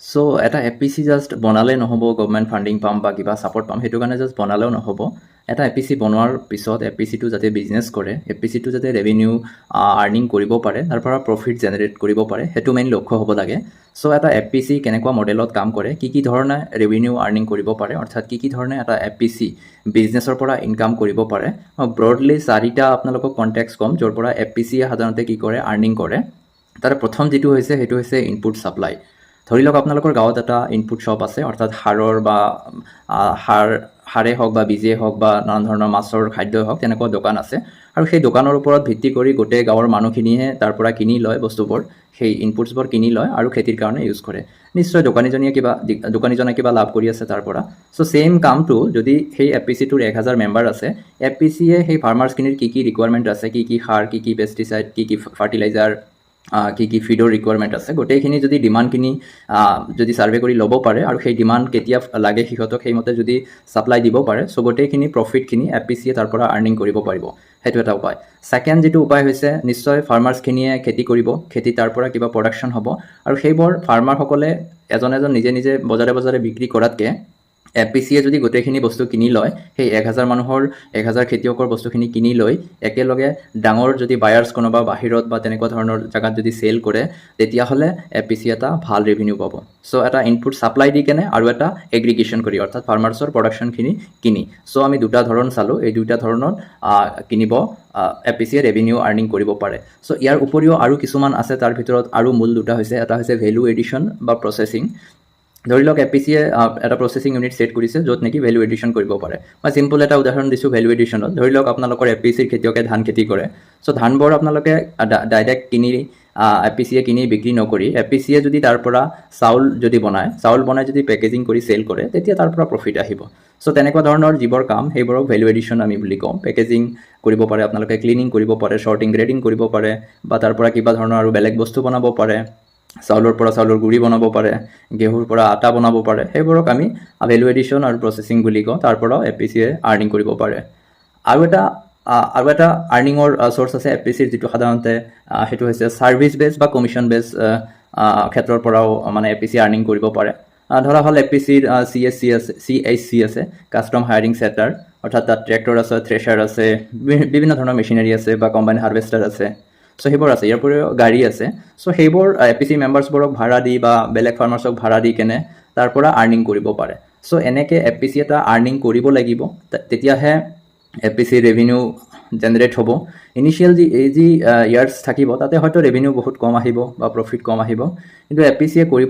চ' এটা APC just বনালে নহ'ব, গভমেণ্ট ফাণ্ডিং পাম বা কিবা ছাপৰ্ট পাম সেইটো কাৰণে জাষ্ট বনালেও নহ'ব। এটা এপিচি বনোৱাৰ পিছত এপিচিটো যাতে বিজনেছ কৰে, এপিচিটো যাতে ৰেভিনিউ আৰ্নিং কৰিব পাৰে, তাৰ পৰা প্ৰফিট জেনেৰেট কৰিব পাৰে, সেইটো মেইন লক্ষ্য হ'ব লাগে। চ' এটা এপিচি কেনেকুৱা মডেলত কাম কৰে, কি ধৰণে ৰেভিনিউ আৰ্নিং কৰিব পাৰে, অৰ্থাৎ কি ধৰণে এটা এপিচি বিজনেছৰ পৰা ইনকাম কৰিব পাৰে। ব্ৰডলি 4টা আপোনালোকক কণ্টেক্স ক'ম য'ৰ পৰা এপিচিয়ে সাধাৰণতে কি কৰে, আৰ্নিং কৰে। তাৰে প্ৰথম যিটো হৈছে সেইটো হৈছে ইনপুট ছাপ্লাই। ধৰি লওক আপোনালোকৰ গাঁৱত এটা ইনপুট শ্বপ আছে, অৰ্থাৎ সাৰৰ বা সাৰে হওক বা বীজেই হওক বা নানান ধৰণৰ মাছৰ খাদ্যই হওক, তেনেকুৱা দোকান আছে। আৰু সেই দোকানৰ ওপৰত ভিত্তি কৰি গোটেই গাঁৱৰ মানুহখিনিয়ে তাৰ পৰা কিনি লয় বস্তুবোৰ, সেই ইনপুটছবোৰ কিনি লয় আৰু খেতিৰ কাৰণে ইউজ কৰে। নিশ্চয় দোকানীজনে কিবা লাভ কৰি আছে তাৰ পৰা। চ' ছেইম কামটো যদি সেই এপিচিটোৰ 1000 মেম্বাৰ আছে, এপিচিয়ে সেই ফাৰ্মাৰ্ছখিনিৰ কি ৰিকুৱাৰমেণ্ট আছে, কি সাৰ, কি পেষ্টিচাইড, কি ফাৰ্টিলাইজাৰ, কি ফিডৰ ৰিকুৱাৰমেণ্ট আছে, গোটেইখিনি যদি ডিমাণ্ডখিনি যদি ছাৰ্ভে কৰি ল'ব পাৰে আৰু সেই ডিমাণ্ড কেতিয়া লাগে সিহঁতক সেইমতে যদি ছাপ্লাই দিব পাৰে, চ' গোটেইখিনি প্ৰফিটখিনি এপিচিয়ে তাৰ পৰা আৰ্নিং কৰিব পাৰিব। সেইটো এটা উপায়। ছেকেণ্ড যিটো উপায় হৈছে, নিশ্চয় ফাৰ্মাৰ্ছখিনিয়ে খেতি কৰিব, খেতি তাৰ পৰা কিবা প্ৰডাকশ্যন হ'ব আৰু সেইবোৰ ফাৰ্মাৰসকলে এজন নিজে বজাৰে বিক্ৰী কৰাতকৈ এপিচিয়ে যদি গোটেইখিনি বস্তু কিনি লয়, সেই 1000 মানুহৰ 1000 খেতিয়কৰ বস্তুখিনি কিনি লৈ একেলগে ডাঙৰ যদি বায়াৰ্ছ কোনোবা বাহিৰত বা তেনেকুৱা ধৰণৰ জেগাত যদি চেল কৰে, তেতিয়াহ'লে এপিচি এটা ভাল ৰেভিনিউ পাব। চ' এটা ইনপুট ছাপ্লাই দি কেনে আৰু এটা এগ্ৰিগেশ্যন কৰি, অৰ্থাৎ ফাৰ্মাৰ্ছৰ প্ৰডাকশ্যনখিনি কিনি। চ' আমি দুটা ধৰণ চালোঁ, এই দুটা ধৰণত কিনিব এপিচিয়ে ৰেভিনিউ আৰ্নিং কৰিব পাৰে। চ' ইয়াৰ উপৰিও আৰু কিছুমান আছে, তাৰ ভিতৰত আৰু মূল দুটা হৈছে, এটা হৈছে ভেলু এডিশ্যন বা প্ৰচেছিং। ধৰি লওক এপিচিয়ে এটা প্ৰচেছিং ইউনিট ছেট কৰিছে য'ত নেকি ভেলু এডিশ্যন কৰিব পাৰে। মই চিম্পল এটা উদাহৰণ দিছোঁ ভেলু এডিশ্যনত। ধৰি লওক আপোনালোকৰ এপিচিৰ খেতিয়কে ধান খেতি কৰে। চ' ধানবোৰ আপোনালোকে ডাইৰেক্ট কিনি এপিচিয়ে কিনি বিক্ৰী নকৰি, এপিচিয়ে যদি তাৰ পৰা চাউল বনাই যদি পেকেজিং কৰি চেল কৰে, তেতিয়া তাৰ পৰা প্ৰফিট আহিব। চ' তেনেকুৱা ধৰণৰ যিবোৰ কাম, সেইবোৰক ভেলু এডিশ্যন আমি বুলি কওঁ। পেকেজিং কৰিব পাৰে আপোনালোকে, ক্লিনিং কৰিব পাৰে, শ্বৰ্টিং গ্ৰেডিং কৰিব পাৰে, বা তাৰ পৰা কিবা ধৰণৰ আৰু বেলেগ বস্তু বনাব পাৰে। চাউলৰ পৰা চাউলৰ গুড়ি বনাব পাৰে, গেহুৰ পৰা আটা বনাব পাৰে, সেইবোৰক আমি ভেলু এডিশ্যন আৰু প্ৰচেছিং বুলি কওঁ। তাৰ পৰাও এপিচিয়ে আৰ্নিং কৰিব পাৰে। আৰু এটা আৰ্নিঙৰ চ'ৰ্চ আছে এপিচিৰ, যিটো সাধাৰণতে সেইটো হৈছে ছাৰ্ভিচ বেছ বা কমিশ্যন বেছ ক্ষেত্ৰৰ পৰাও মানে এপিচিয়ে আৰ্নিং কৰিব পাৰে। ধৰা হ'ল এপিচিৰ CHC আছে, কাষ্টম হায়াৰিং চেণ্টাৰ, অৰ্থাৎ তাত ট্ৰেক্টৰ আছে, থ্ৰেচাৰ আছে, বিভিন্ন ধৰণৰ মেচিনাৰী আছে বা কম্বাইন হাৰ্ভেষ্টাৰ আছে। চ' সেইবোৰ আছে। ইয়াৰ উপৰিও গাড়ী আছে। চ' সেইবোৰ এপিচি মেম্বাৰ্ছবোৰক ভাড়া দি বা বেলেগ ফাৰ্মাৰ্ছক ভাড়া দি কেনে তাৰ পৰা আৰ্নিং কৰিব পাৰে। চ' এনেকৈ এপিচি এটা আৰ্নিং কৰিব লাগিব, তেতিয়াহে এপিচি ৰেভিনিউ জেনেৰেট হ'ব। ইনিচিয়েল যি ইয়াৰ্ছ থাকিব, তাতে হয়তো ৰেভিনিউ বহুত কম আহিব বা প্ৰফিট কম আহিব, কিন্তু এপিচিয়ে কৰিব